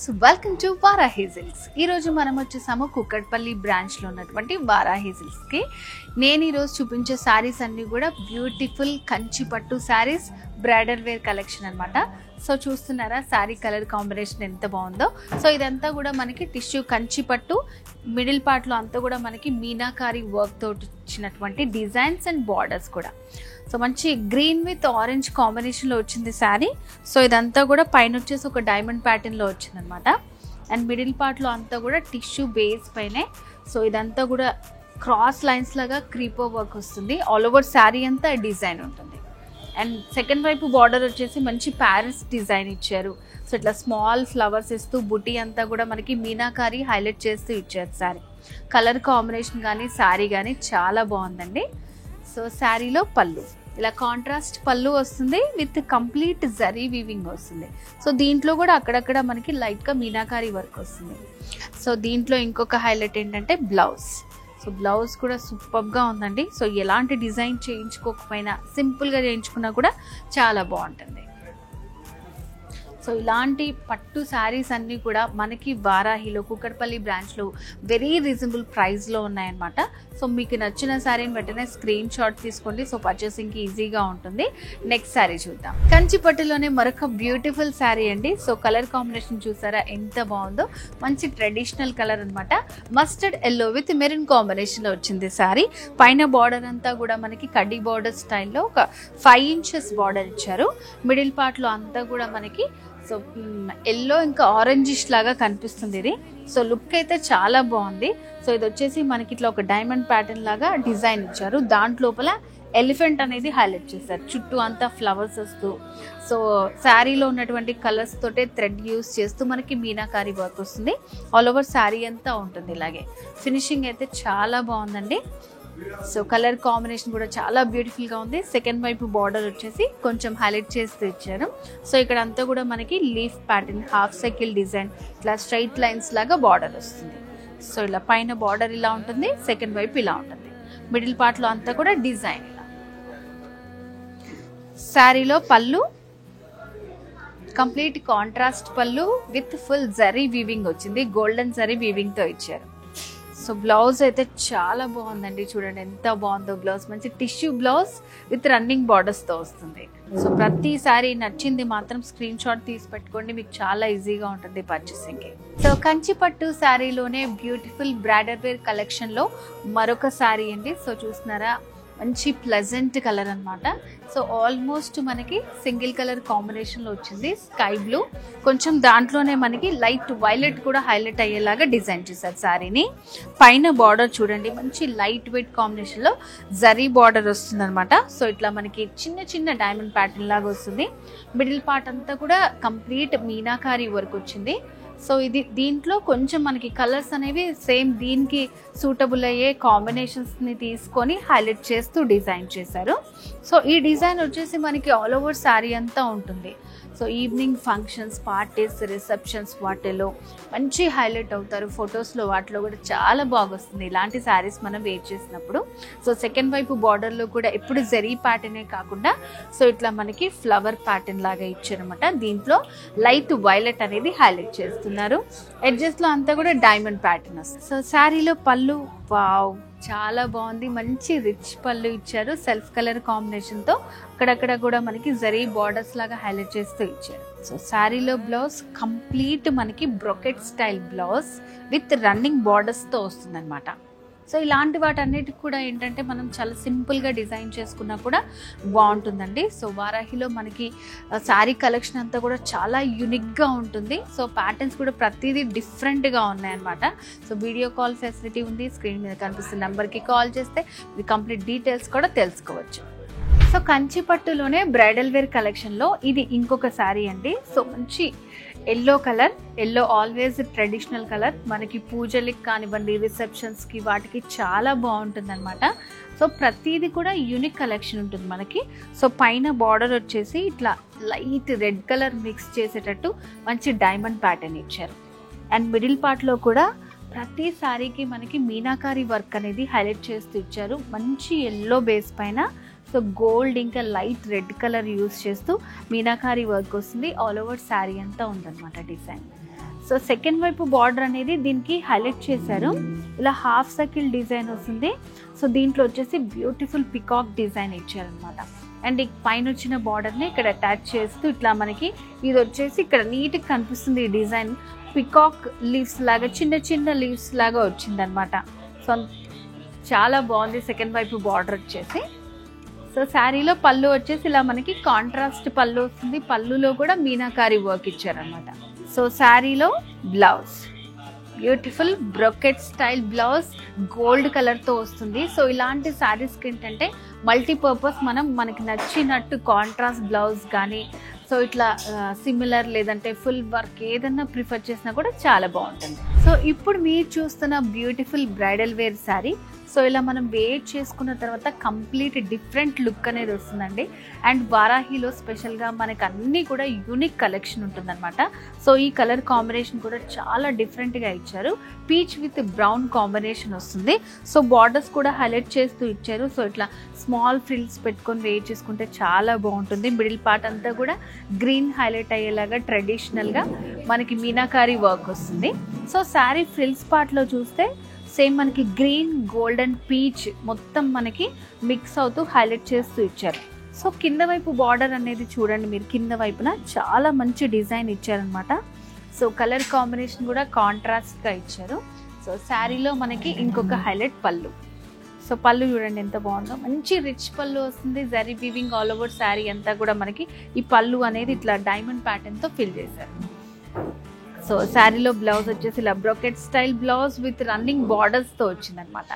Welcome to Varahi silks. ఈరోజు మనం వచ్చేసాము కుక్కట్పల్లి బ్రాంచ్లో ఉన్నటువంటి వారాహి సిల్క్స్కి. నేను ఈరోజు చూపించే శారీస్ అన్నీ కూడా బ్యూటిఫుల్ కంచి పట్టు శారీస్, బ్రైడల్ వేర్ కలెక్షన్ అనమాట. సో చూస్తున్నారా శారీ కలర్ కాంబినేషన్ ఎంత బాగుందో. సో ఇదంతా కూడా మనకి టిష్యూ కంచి పట్టు, మిడిల్ పార్ట్లో అంతా కూడా మనకి మీనాకారి వర్క్ తోటి వచ్చినటువంటి డిజైన్స్ అండ్ బార్డర్స్ కూడా. సో మంచి గ్రీన్ విత్ ఆరెంజ్ కాంబినేషన్లో వచ్చింది శారీ. సో ఇదంతా కూడా పైన వచ్చేసి ఒక డైమండ్ ప్యాటర్న్లో వచ్చింది అనమాట. అండ్ మిడిల్ పార్ట్లో అంతా కూడా టిష్యూ బేస్ పైనే. సో ఇదంతా కూడా క్రాస్ లైన్స్ లాగా క్రీపో వర్క్ వస్తుంది. ఆల్ ఓవర్ శారీ అంతా డిజైన్ ఉంటుంది. అండ్ సెకండ్ వైపు బార్డర్ వచ్చేసి మంచి ప్యారిస్ డిజైన్ ఇచ్చారు. సో ఇట్లా స్మాల్ ఫ్లవర్స్ ఇస్తూ బుటీ అంతా కూడా మనకి మీనాకారి హైలైట్ చేస్తూ ఇచ్చారు శారీ. కలర్ కాంబినేషన్ కానీ శారీ కానీ చాలా బాగుందండి. సో శారీలో పళ్ళు ఇలా కాంట్రాస్ట్ పళ్ళు వస్తుంది విత్ కంప్లీట్ జరీ వీవింగ్ వస్తుంది. సో దీంట్లో కూడా అక్కడక్కడ మనకి లైట్గా మీనాకారి వర్క్ వస్తుంది. సో దీంట్లో ఇంకొక హైలైట్ ఏంటంటే బ్లౌజ్. సో బ్లౌజ్ కూడా సూపర్గా ఉందండి. సో ఎలాంటి డిజైన్ చేయించుకోకపోయినా సింపుల్గా చేయించుకున్నా కూడా చాలా బాగుంటుంది. సో ఇలాంటి పట్టు శారీస్ అన్నీ కూడా మనకి వారాహిలో కుక్కట్పల్లి బ్రాంచ్లో వెరీ రీజనబుల్ ప్రైస్లో ఉన్నాయన్నమాట. సో మీకు నచ్చిన శారీని వెంటనే స్క్రీన్ షాట్ తీసుకోండి. సో పర్చేసింగ్కి ఈజీగా ఉంటుంది. నెక్స్ట్ శారీ చూద్దాం. కంచి పట్టులోనే మరొక బ్యూటిఫుల్ శారీ అండి. సో కలర్ కాంబినేషన్ చూసారా ఎంత బాగుందో. మంచి ట్రెడిషనల్ కలర్ అనమాట. మస్టర్డ్ ఎల్లో విత్ మెరూన్ కాంబినేషన్లో వచ్చింది శారీ. పైన బార్డర్ అంతా కూడా మనకి కడ్డీ బార్డర్ స్టైల్లో ఒక 5 inches బార్డర్ ఇచ్చారు. మిడిల్ పార్ట్లో అంతా కూడా మనకి సో ఎల్లో ఇంకా ఆరెంజిష్ లాగా కనిపిస్తుంది ఇది. సో లుక్ అయితే చాలా బాగుంది. సో ఇది వచ్చేసి మనకి ఇట్లా ఒక డైమండ్ ప్యాటర్న్ లాగా డిజైన్ ఇచ్చారు. దాంట్లోపల ఎలిఫెంట్ అనేది హైలైట్ చేశారు. చుట్టూ అంతా ఫ్లవర్స్ వస్తూ సో శారీలో ఉన్నటువంటి కలర్స్ తోటే థ్రెడ్ యూస్ చేస్తూ మనకి మీనాకారి వర్క్ వస్తుంది. ఆల్ ఓవర్ శారీ అంతా ఉంటుంది. ఇలాగే ఫినిషింగ్ అయితే చాలా బాగుందండి. సో కలర్ కాంబినేషన్ కూడా చాలా బ్యూటిఫుల్గా ఉంది. సెకండ్ వైపు బార్డర్ వచ్చేసి కొంచెం హైలైట్ చేస్తూ ఇచ్చారు. సో ఇక్కడ అంతా కూడా మనకి leaf pattern, half cycle design, ఇట్లా స్ట్రైట్ లైన్స్ లాగా బార్డర్ వస్తుంది. సో ఇలా పైన బార్డర్ ఇలా ఉంటుంది, సెకండ్ వైపు ఇలా ఉంటుంది. మిడిల్ పార్ట్లో అంతా కూడా డిజైన్ ఇలా. శారీలో పళ్ళు కంప్లీట్ కాంట్రాస్ట్ పళ్ళు విత్ ఫుల్ జరీ వీవింగ్ వచ్చింది. గోల్డెన్ జరీ వీవింగ్తో ఇచ్చారు. సో బ్లౌజ్ అయితే చాలా బాగుందండి. చూడండి ఎంత బాగుందో బ్లౌజ్. మంచి టిష్యూ బ్లౌజ్ విత్ రన్నింగ్ బార్డర్స్తో వస్తుంది. సో ప్రతిసారి నచ్చింది మాత్రం స్క్రీన్ షాట్ తీసి పెట్టుకోండి. మీకు చాలా ఈజీగా ఉంటుంది పర్చేసింగ్కి. సో కంచి పట్టు శారీలోనే బ్యూటిఫుల్ బ్రైడల్ వేర్ కలెక్షన్లో మరొక శారీ అండి. సో చూస్తున్నారా మంచి ప్లెజెంట్ కలర్ అనమాట. సో ఆల్మోస్ట్ మనకి సింగిల్ కలర్ కాంబినేషన్లో వచ్చింది. స్కై బ్లూ కొంచెం దాంట్లోనే మనకి లైట్ వైలెట్ కూడా హైలైట్ అయ్యేలాగా డిజైన్ చేశారు శారీని. పైన బార్డర్ చూడండి మంచి లైట్ వెయిట్ కాంబినేషన్లో జరీ బార్డర్ వస్తుంది అనమాట. సో ఇట్లా మనకి చిన్న చిన్న డైమండ్ ప్యాటర్న్ లాగా వస్తుంది. మిడిల్ పార్ట్ అంతా కూడా కంప్లీట్ మీనాకారి వర్క్ వచ్చింది. సో ఇది దీంట్లో కొంచెం మనకి కలర్స్ అనేవి సేమ్ దీనికి సూటబుల్ అయ్యే కాంబినేషన్స్ని తీసుకొని హైలైట్ చేస్తూ డిజైన్ చేశారు. సో ఈ డిజైన్ వచ్చేసి మనకి ఆల్ ఓవర్ శారీ అంతా ఉంటుంది. So evening functions, parties, receptions వాటిలో మంచి హైలైట్ అవుతారు. ఫొటోస్లో వాటిలో కూడా చాలా బాగొస్తుంది ఇలాంటి శారీస్ మనం వేర్ చేసినప్పుడు. సో సెకండ్ వైపు బార్డర్లో కూడా ఎప్పుడు జరీ ప్యాటర్నే కాకుండా సో ఇట్లా మనకి ఫ్లవర్ ప్యాటర్న్ లాగా ఇచ్చారనమాట. దీంట్లో లైట్ వైలెట్ అనేది హైలైట్ చేస్తున్నారు. ఎడ్జెస్లో అంతా కూడా డైమండ్ ప్యాటర్న్ వస్తుంది. సో శారీలో పళ్ళు వావ్ చాలా బాగుంది. మంచి రిచ్ పళ్ళు ఇచ్చారు సెల్ఫ్ కలర్ కాంబినేషన్తో. అక్కడక్కడ కూడా మనకి జరీ బార్డర్స్ లాగా హైలైట్ చేస్తూ ఇచ్చారు. సో శారీలో బ్లౌజ్ కంప్లీట్ మనకి brocade style blouse with running బార్డర్స్తో వస్తుంది అనమాట. సో ఇలాంటి వాటన్నిటికి కూడా ఏంటంటే మనం చాలా సింపుల్గా డిజైన్ చేసుకున్నా కూడా బాగుంటుందండి. సో వారాహిలో మనకి శారీ కలెక్షన్ అంతా కూడా చాలా యూనిక్గా ఉంటుంది. సో ప్యాటర్న్స్ కూడా ప్రతిదీ డిఫరెంట్గా ఉన్నాయన్నమాట. సో వీడియో కాల్ ఫెసిలిటీ ఉంది. స్క్రీన్ మీద కనిపిస్తున్న నెంబర్కి కాల్ చేస్తే మీ కంప్లీట్ డీటెయిల్స్ కూడా తెలుసుకోవచ్చు. సో కంచి పట్టులోనే బ్రైడల్ వేర్ కలెక్షన్లో ఇది ఇంకొక శారీ అండి. సో మంచి yellow colour. Yellow always traditional colour. మనకి పూజలకి కానివ్వండి, రిసెప్షన్స్కి వాటికి చాలా బాగుంటుంది అనమాట. సో ప్రతిదీ కూడా యూనిక్ కలెక్షన్ ఉంటుంది మనకి. సో పైన బార్డర్ వచ్చేసి ఇట్లా లైట్ రెడ్ కలర్ మిక్స్ చేసేటట్టు మంచి డైమండ్ ప్యాటర్న్ ఇచ్చారు. అండ్ మిడిల్ పార్ట్లో కూడా ప్రతి శారీకి మనకి మీనాకారి వర్క్ అనేది హైలైట్ చేస్తూ ఇచ్చారు. మంచి ఎల్లో బేస్ పైన సో గోల్డ్ ఇంకా లైట్ రెడ్ కలర్ యూస్ చేస్తూ మీనాకారి వర్క్ వస్తుంది. ఆల్ ఓవర్ శారీ అంతా ఉందన్నమాట డిజైన్. సో సెకండ్ వైపు బార్డర్ అనేది దీనికి హైలైట్ చేశారు. ఇలా హాఫ్ సర్కిల్ డిజైన్ వస్తుంది. సో దీంట్లో వచ్చేసి బ్యూటిఫుల్ పికాక్ డిజైన్ ఇచ్చారనమాట. అండ్ పైన వచ్చిన బార్డర్ని ఇక్కడ అటాచ్ చేస్తూ ఇట్లా మనకి ఇది వచ్చేసి ఇక్కడ నీట్గా కనిపిస్తుంది. ఈ డిజైన్ పికాక్ లీవ్స్ లాగా చిన్న చిన్న లీవ్స్ లాగా వచ్చింది అనమాట. సో చాలా బాగుంది సెకండ్ వైపు బార్డర్ వచ్చేసి. సో శారీలో పళ్ళు వచ్చేసి ఇలా మనకి కాంట్రాస్ట్ పళ్ళు వస్తుంది. పళ్ళులో కూడా మీనాకారి వర్క్ ఇచ్చారనమాట. సో శారీలో blouse beautiful brocade style blouse gold కలర్తో వస్తుంది. సో ఇలాంటి శారీస్కి ఏంటంటే మల్టీపర్పస్ మనకి నచ్చినట్టు కాంట్రాస్ట్ బ్లౌజ్ కానీ సో ఇట్లా సిమిలర్ లేదంటే ఫుల్ వర్క్ ఏదన్నా ప్రిఫర్ చేసినా కూడా చాలా బాగుంటుంది. సో ఇప్పుడు మీరు చూస్తున్న beautiful bridal wear sari. So ఇలా మనం వేర్ చేసుకున్న తర్వాత కంప్లీట్ డిఫరెంట్ లుక్ అనేది వస్తుందండి. అండ్ వారాహిలో స్పెషల్గా మనకు అన్నీ కూడా యూనిక్ కలెక్షన్ ఉంటుందన్నమాట. సో ఈ కలర్ కాంబినేషన్ కూడా చాలా డిఫరెంట్గా ఇచ్చారు. పీచ్ విత్ బ్రౌన్ కాంబినేషన్ వస్తుంది. సో బార్డర్స్ కూడా హైలైట్ చేస్తూ ఇచ్చారు. సో ఇట్లా స్మాల్ ఫ్రిల్స్ పెట్టుకొని వేర్ చేసుకుంటే చాలా బాగుంటుంది. మిడిల్ పార్ట్ అంతా కూడా గ్రీన్ హైలైట్ అయ్యేలాగా ట్రెడిషనల్గా మనకి మీనాకారి వర్క్ వస్తుంది. సో శారీ ఫ్రిల్స్ పార్ట్లో చూస్తే సేమ్ మనకి గ్రీన్ గోల్డెన్ పీచ్ మొత్తం మనకి మిక్స్ అవుతూ హైలైట్ చేస్తూ ఇచ్చారు. సో కింద వైపు బార్డర్ అనేది చూడండి మీరు, కింద వైపున చాలా మంచి డిజైన్ ఇచ్చారనమాట. సో కలర్ కాంబినేషన్ కూడా కాంట్రాస్ట్గా ఇచ్చారు. సో శారీలో మనకి ఇంకొక హైలైట్ పళ్ళు. సో పళ్ళు చూడండి ఎంత బాగుందో, మంచి రిచ్ పళ్ళు వస్తుంది. జరీ వీవింగ్ ఆల్ ఓవర్ శారీ అంతా కూడా మనకి ఈ పళ్ళు అనేది ఇట్లా డైమండ్ ప్యాటర్న్తో ఫిల్ చేశారు. సో శారీలో బ్లౌజ్ వచ్చేసి ఇలా brocade style blouse with running బార్డర్స్తో వచ్చిందనమాట.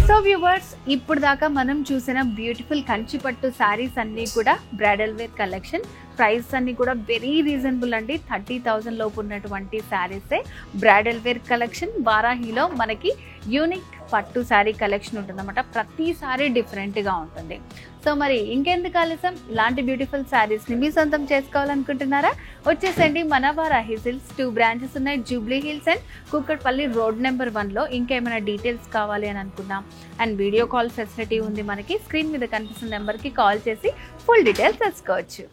సో వ్యూవర్స్, ఇప్పుడు దాకా మనం చూసిన బ్యూటిఫుల్ కంచిపట్టు శారీస్ అన్నీ కూడా బ్రైడల్ వేర్ కలెక్షన్. ప్రైస్ అన్నీ కూడా వెరీ రీజనబుల్ అండి. 30,000 లోపు ఉన్నటువంటి శారీసే బ్రైడల్ వేర్ కలెక్షన్. వారాహిలో మనకి యూనిక్ పట్టు శారీ కలెక్షన్ ఉంటుందన్నమాట. ప్రతి శారీ డిఫరెంట్గా ఉంటుంది. సో మరి ఇంకెందుకు ఆలస్యం, ఇలాంటి బ్యూటిఫుల్ శారీస్ని మీ సొంతం చేసుకోవాలనుకుంటున్నారా? వచ్చేసండి మన వారాహి సిల్క్స్. 2 బ్రాంచెస్ ఉన్నాయి, Jubilee Hills and Kukatpally road number 1లో. ఇంకేమైనా డీటెయిల్స్ కావాలి అని అనుకున్నాం అండ్ వీడియో కాల్ ఫెసిలిటీ ఉంది మనకి. స్క్రీన్ మీద కనిపిస్తున్న నెంబర్కి కాల్ చేసి ఫుల్ డీటెయిల్స్ తెలుసుకోవచ్చు.